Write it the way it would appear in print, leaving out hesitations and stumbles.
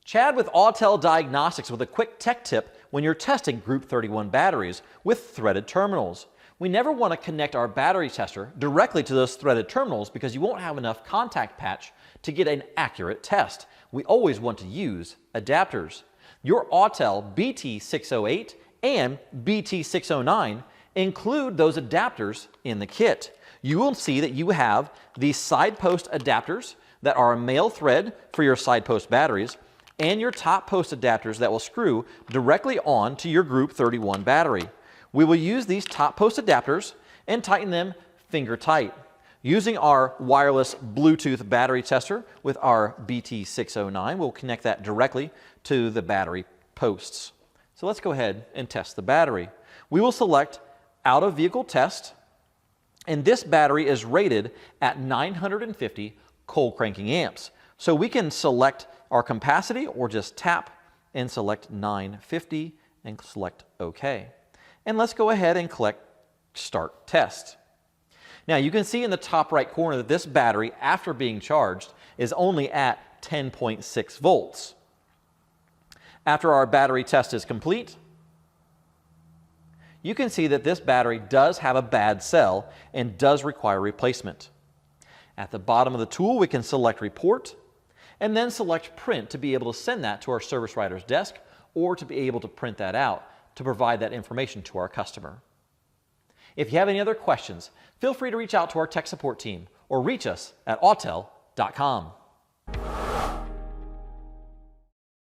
Chad with Autel Diagnostics with a quick tech tip when you're testing Group 31 batteries with threaded terminals. We never want to connect our battery tester directly to those threaded terminals because you won't have enough contact patch to get an accurate test. We always want to use adapters. Your Autel BT608 and BT609 include those adapters in the kit. You will see that you have these side post adapters that are a male thread for your side post batteries and your top post adapters that will screw directly on to your Group 31 battery. We will use these top post adapters and tighten them finger tight. Using our wireless Bluetooth battery tester with our BT609, we'll connect that directly to the battery posts. So let's go ahead and test the battery. We will select out of vehicle test, and this battery is rated at 950 cold cranking amps. So we can select our capacity or just tap and select 950 and select OK. And let's go ahead and click Start Test. Now you can see in the top right corner that this battery, after being charged, is only at 10.6 volts. After our battery test is complete, you can see that this battery does have a bad cell and does require replacement. At the bottom of the tool, we can select Report and then select Print to be able to send that to our service writer's desk or to be able to print that out to provide that information to our customer. If you have any other questions, feel free to reach out to our tech support team or reach us at autel.com.